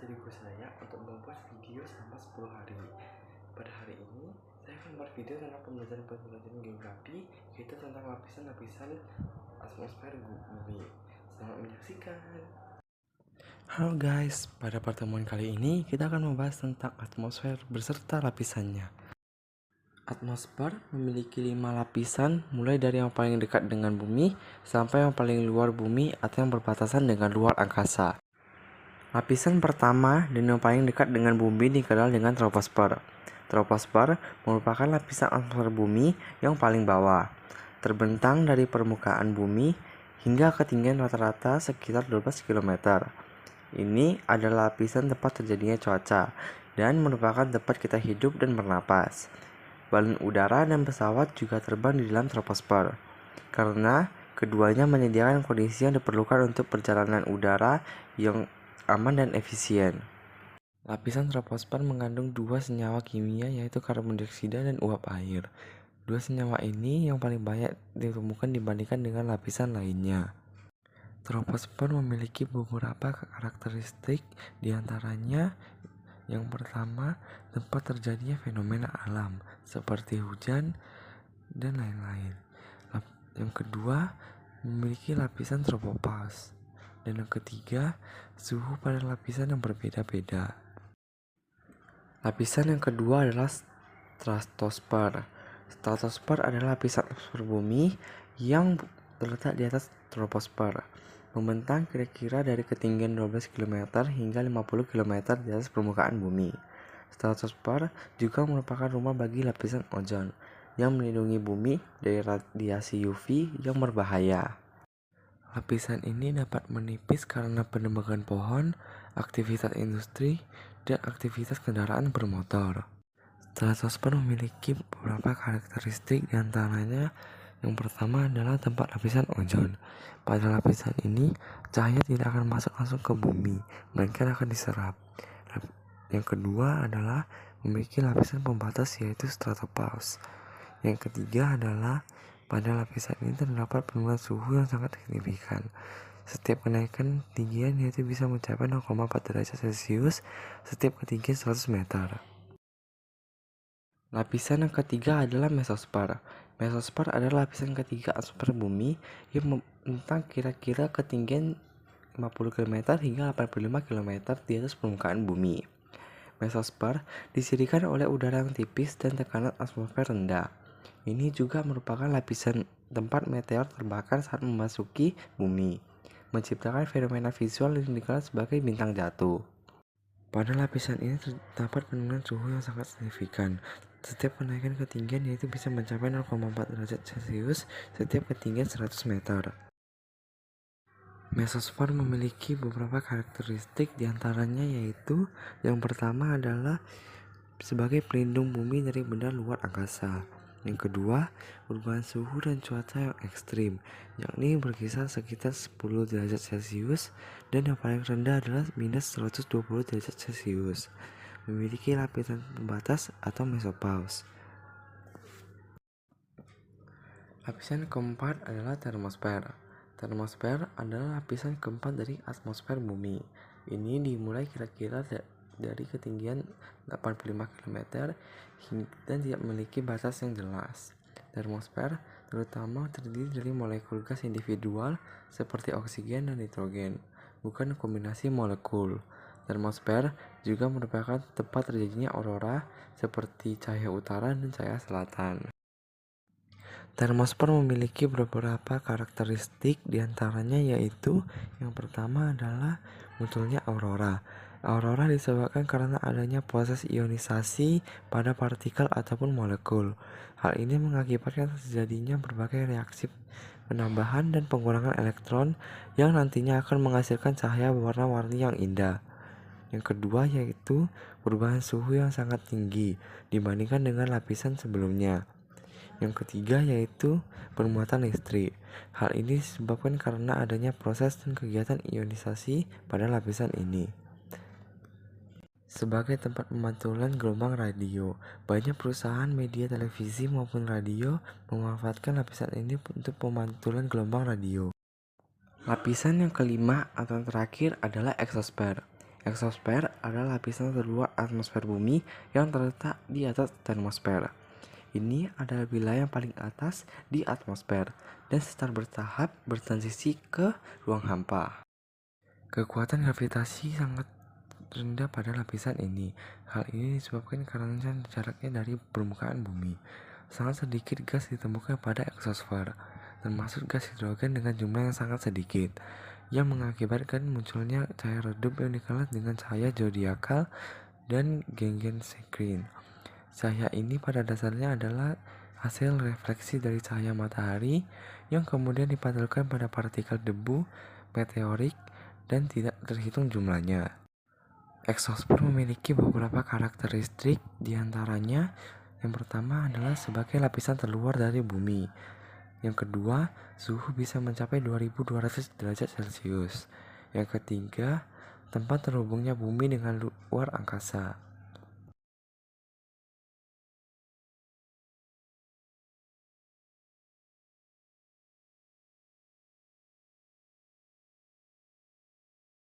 dari guru saya untuk membuat video selama 10 hari. Pada hari ini, saya akan membuat video tentang pembelajaran geografi, yaitu tentang lapisan-lapisan atmosfer bumi. Selamat menyaksikan. Halo guys, pada pertemuan kali ini kita akan membahas tentang atmosfer beserta lapisannya. Atmosfer memiliki 5 lapisan, mulai dari yang paling dekat dengan bumi sampai yang paling luar bumi atau yang berbatasan dengan luar angkasa. Lapisan pertama dan yang paling dekat dengan bumi dikenal dengan troposfer. Troposfer merupakan lapisan atmosfer bumi yang paling bawah, terbentang dari permukaan bumi hingga ketinggian rata-rata sekitar 12 km. Ini adalah lapisan tempat terjadinya cuaca dan merupakan tempat kita hidup dan bernapas. Balon udara dan pesawat juga terbang di dalam troposfer, karena keduanya menyediakan kondisi yang diperlukan untuk perjalanan udara yang aman dan efisien. Lapisan troposfer mengandung 2 senyawa kimia, yaitu karbon dioksida dan uap air. 2 senyawa ini yang paling banyak ditemukan dibandingkan dengan lapisan lainnya. Troposfer memiliki beberapa karakteristik, diantaranya yang pertama, tempat terjadinya fenomena alam seperti hujan dan lain-lain. Yang kedua, memiliki lapisan tropopause. Dan yang ketiga, suhu pada lapisan yang berbeda-beda. Lapisan yang kedua adalah stratosfer. Stratosfer adalah lapisan atmosfer bumi yang terletak di atas troposfer, membentang kira-kira dari ketinggian 12 km hingga 50 km di atas permukaan bumi. Stratosfer juga merupakan rumah bagi lapisan ozon yang melindungi bumi dari radiasi UV yang berbahaya. Lapisan ini dapat menipis karena penebangan pohon, aktivitas industri, dan aktivitas kendaraan bermotor. Stratosfer memiliki beberapa karakteristik, diantaranya yang pertama adalah tempat lapisan ozon. Pada lapisan ini, cahaya tidak akan masuk langsung ke bumi, melainkan akan diserap. Yang kedua adalah memiliki lapisan pembatas, yaitu stratopause. Yang ketiga adalah pada lapisan ini terdapat penurunan suhu yang sangat signifikan. Setiap kenaikan ketinggian yaitu bisa mencapai 0,4 derajat Celcius setiap ketinggian 100 meter. Lapisan yang ketiga adalah mesosfer. Mesosfer adalah lapisan ketiga atmosfer bumi yang membentang kira-kira ketinggian 50 km hingga 85 km di atas permukaan bumi. Mesosfer disirikan oleh udara yang tipis dan tekanan atmosfer rendah. Ini juga merupakan lapisan tempat meteor terbakar saat memasuki bumi, menciptakan fenomena visual yang dikenal sebagai bintang jatuh. Pada lapisan ini terdapat penurunan suhu yang sangat signifikan. Setiap kenaikan ketinggian yaitu bisa mencapai 0,4 derajat Celcius setiap ketinggian 100 meter. Mesosfer memiliki beberapa karakteristik, diantaranya yaitu yang pertama adalah sebagai pelindung bumi dari benda luar angkasa. Yang kedua, perubahan suhu dan cuaca yang ekstrim, yakni berkisar sekitar 10 derajat Celcius, dan yang paling rendah adalah minus 120 derajat Celcius. Memiliki lapisan pembatas atau mesopause. Lapisan keempat adalah termosfer. Termosfer adalah lapisan keempat dari atmosfer bumi. Ini dimulai kira-kira dari ketinggian 85 km dan tidak memiliki batas yang jelas. Termosfer terutama terdiri dari molekul gas individual seperti oksigen dan nitrogen, bukan kombinasi molekul. Termosfer juga merupakan tempat terjadinya aurora seperti cahaya utara dan cahaya selatan. Termosfer memiliki beberapa karakteristik, diantaranya yaitu yang pertama adalah munculnya aurora. Aurora disebabkan karena adanya proses ionisasi pada partikel ataupun molekul. Hal ini mengakibatkan terjadinya berbagai reaksi penambahan dan pengurangan elektron yang nantinya akan menghasilkan cahaya warna-warni yang indah. Yang kedua yaitu perubahan suhu yang sangat tinggi dibandingkan dengan lapisan sebelumnya. Yang ketiga yaitu bermuatan listrik. Hal ini disebabkan karena adanya proses dan kegiatan ionisasi pada lapisan ini. Sebagai tempat pemantulan gelombang radio, banyak perusahaan media televisi maupun radio memanfaatkan lapisan ini untuk pemantulan gelombang radio. Lapisan yang kelima atau yang terakhir adalah eksosfer. Eksosfer adalah lapisan terluar atmosfer bumi yang terletak di atas termosfer. Ini adalah wilayah yang paling atas di atmosfer dan secara bertahap bertransisi ke ruang hampa. Kekuatan gravitasi sangat rendah pada lapisan ini. Hal ini disebabkan karena jaraknya dari permukaan bumi. Sangat sedikit gas ditemukan pada eksosfer, termasuk gas hidrogen dengan jumlah yang sangat sedikit, yang mengakibatkan munculnya cahaya redup yang dikenal dengan cahaya zodiakal dan Gangan-Shekline. Cahaya ini pada dasarnya adalah hasil refleksi dari cahaya matahari yang kemudian dipantulkan pada partikel debu meteorik dan tidak terhitung jumlahnya. Eksosfer memiliki beberapa karakteristik, diantaranya yang pertama adalah sebagai lapisan terluar dari bumi. Yang kedua, suhu bisa mencapai 2200 derajat Celcius. Yang ketiga, tempat terhubungnya bumi dengan luar angkasa.